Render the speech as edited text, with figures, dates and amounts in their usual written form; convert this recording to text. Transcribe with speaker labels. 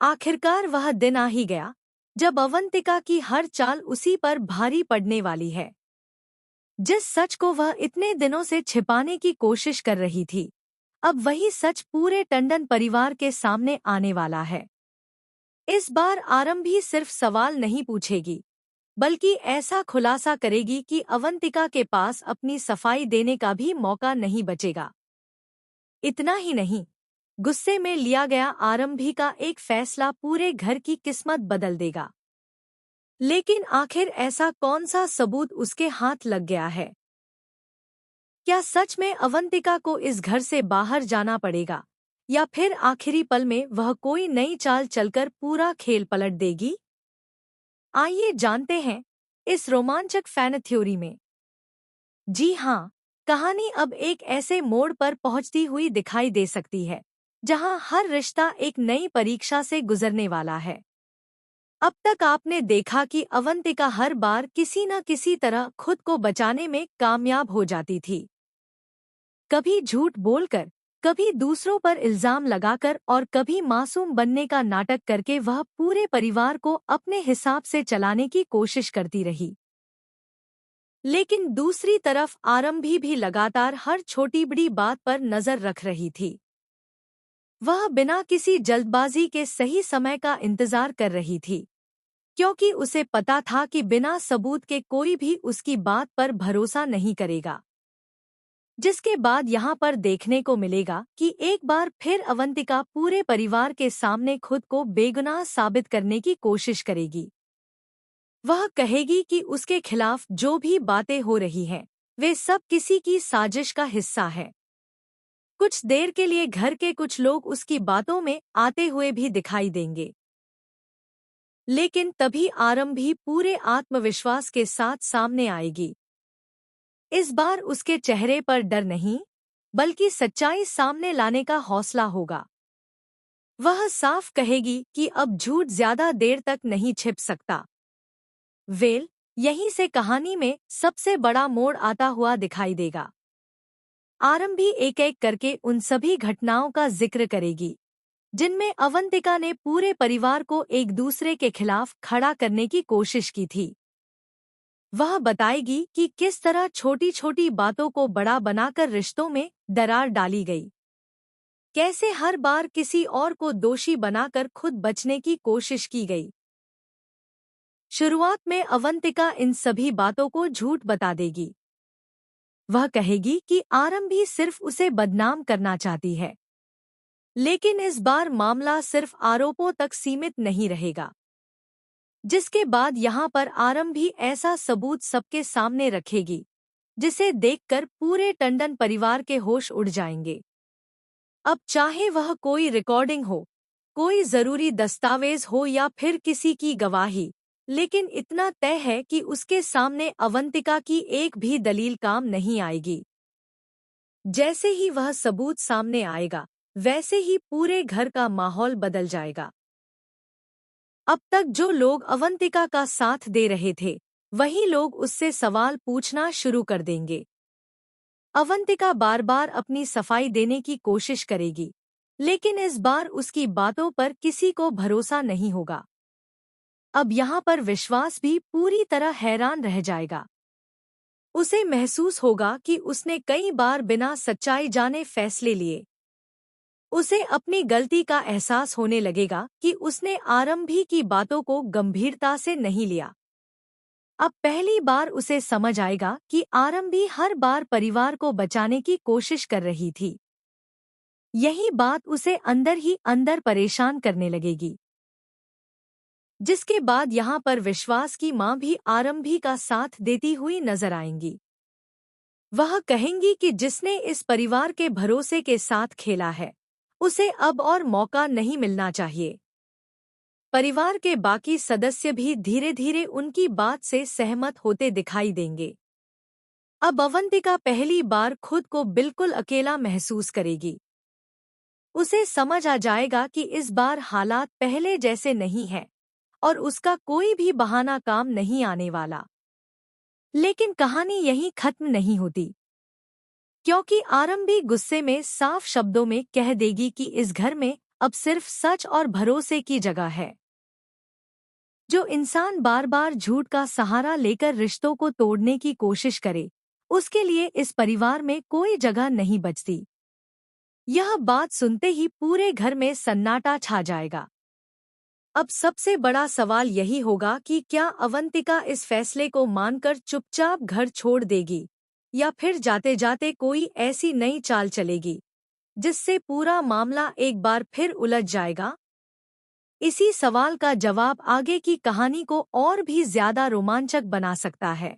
Speaker 1: आखिरकार वह दिन आ ही गया जब अवंतिका की हर चाल उसी पर भारी पड़ने वाली है। जिस सच को वह इतने दिनों से छिपाने की कोशिश कर रही थी, अब वही सच पूरे टंडन परिवार के सामने आने वाला है। इस बार आरंभी सिर्फ सवाल नहीं पूछेगी, बल्कि ऐसा खुलासा करेगी कि अवंतिका के पास अपनी सफाई देने का भी मौका नहीं बचेगा। इतना ही नहीं, गुस्से में लिया गया आरंभी का एक फैसला पूरे घर की किस्मत बदल देगा। लेकिन आखिर ऐसा कौन सा सबूत उसके हाथ लग गया है? क्या सच में अवंतिका को इस घर से बाहर जाना पड़ेगा, या फिर आखिरी पल में वह कोई नई चाल चलकर पूरा खेल पलट देगी? आइए जानते हैं इस रोमांचक फैन थ्योरी में। जी हाँ, कहानी अब एक ऐसे मोड़ पर पहुंचती हुई दिखाई दे सकती है जहां हर रिश्ता एक नई परीक्षा से गुजरने वाला है। अब तक आपने देखा कि अवंतिका हर बार किसी न किसी तरह खुद को बचाने में कामयाब हो जाती थी। कभी झूठ बोलकर, कभी दूसरों पर इल्जाम लगाकर और कभी मासूम बनने का नाटक करके वह पूरे परिवार को अपने हिसाब से चलाने की कोशिश करती रही। लेकिन दूसरी तरफ आरंभी भी लगातार हर छोटी बड़ी बात पर नजर रख रही थी। वह बिना किसी जल्दबाजी के सही समय का इंतजार कर रही थी, क्योंकि उसे पता था कि बिना सबूत के कोई भी उसकी बात पर भरोसा नहीं करेगा। जिसके बाद यहाँ पर देखने को मिलेगा कि एक बार फिर अवंतिका पूरे परिवार के सामने खुद को बेगुनाह साबित करने की कोशिश करेगी। वह कहेगी कि उसके खिलाफ जो भी बातें हो रही हैं, वे सब किसी की साजिश का हिस्सा है। कुछ देर के लिए घर के कुछ लोग उसकी बातों में आते हुए भी दिखाई देंगे, लेकिन तभी आरंभी पूरे आत्मविश्वास के साथ सामने आएगी। इस बार उसके चेहरे पर डर नहीं, बल्कि सच्चाई सामने लाने का हौसला होगा। वह साफ कहेगी कि अब झूठ ज्यादा देर तक नहीं छिप सकता। यहीं से कहानी में सबसे बड़ा मोड़ आता हुआ दिखाई देगा। आरंभी एक एक करके उन सभी घटनाओं का जिक्र करेगी जिनमें अवंतिका ने पूरे परिवार को एक दूसरे के खिलाफ खड़ा करने की कोशिश की थी। वह बताएगी कि किस तरह छोटी छोटी बातों को बड़ा बनाकर रिश्तों में दरार डाली गई, कैसे हर बार किसी और को दोषी बनाकर खुद बचने की कोशिश की गई। शुरुआत में अवंतिका इन सभी बातों को झूठ बता देगी। वह कहेगी कि आरंभी सिर्फ उसे बदनाम करना चाहती है, लेकिन इस बार मामला सिर्फ आरोपों तक सीमित नहीं रहेगा। जिसके बाद यहाँ पर आरंभी ऐसा सबूत सबके सामने रखेगी जिसे देखकर पूरे टंडन परिवार के होश उड़ जाएंगे। अब चाहे वह कोई रिकॉर्डिंग हो, कोई जरूरी दस्तावेज हो या फिर किसी की गवाही, लेकिन इतना तय है कि उसके सामने अवंतिका की एक भी दलील काम नहीं आएगी। जैसे ही वह सबूत सामने आएगा, वैसे ही पूरे घर का माहौल बदल जाएगा। अब तक जो लोग अवंतिका का साथ दे रहे थे, वही लोग उससे सवाल पूछना शुरू कर देंगे। अवंतिका बार बार अपनी सफाई देने की कोशिश करेगी, लेकिन इस बार उसकी बातों पर किसी को भरोसा नहीं होगा। अब यहाँ पर विश्वास भी पूरी तरह हैरान रह जाएगा। उसे महसूस होगा कि उसने कई बार बिना सच्चाई जाने फैसले लिए। उसे अपनी गलती का एहसास होने लगेगा कि उसने आरंभी की बातों को गंभीरता से नहीं लिया। अब पहली बार उसे समझ आएगा कि आरंभी हर बार परिवार को बचाने की कोशिश कर रही थी। यही बात उसे अंदर ही अंदर परेशान करने लगेगी। जिसके बाद यहाँ पर विश्वास की माँ भी आरंभी का साथ देती हुई नजर आएंगी। वह कहेंगी कि जिसने इस परिवार के भरोसे के साथ खेला है, उसे अब और मौका नहीं मिलना चाहिए। परिवार के बाकी सदस्य भी धीरे धीरे उनकी बात से सहमत होते दिखाई देंगे। अब अवंतिका पहली बार खुद को बिल्कुल अकेला महसूस करेगी। उसे समझ आ जाएगा कि इस बार हालात पहले जैसे नहीं हैं और उसका कोई भी बहाना काम नहीं आने वाला। लेकिन कहानी यहीं खत्म नहीं होती, क्योंकि आरंभी गुस्से में साफ शब्दों में कह देगी कि इस घर में अब सिर्फ सच और भरोसे की जगह है। जो इंसान बार बार झूठ का सहारा लेकर रिश्तों को तोड़ने की कोशिश करे, उसके लिए इस परिवार में कोई जगह नहीं बचती। यह बात सुनते ही पूरे घर में सन्नाटा छा जाएगा। अब सबसे बड़ा सवाल यही होगा कि क्या अवंतिका इस फैसले को मानकर चुपचाप घर छोड़ देगी, या फिर जाते जाते कोई ऐसी नई चाल चलेगी जिससे पूरा मामला एक बार फिर उलझ जाएगा। इसी सवाल का जवाब आगे की कहानी को और भी ज्यादा रोमांचक बना सकता है।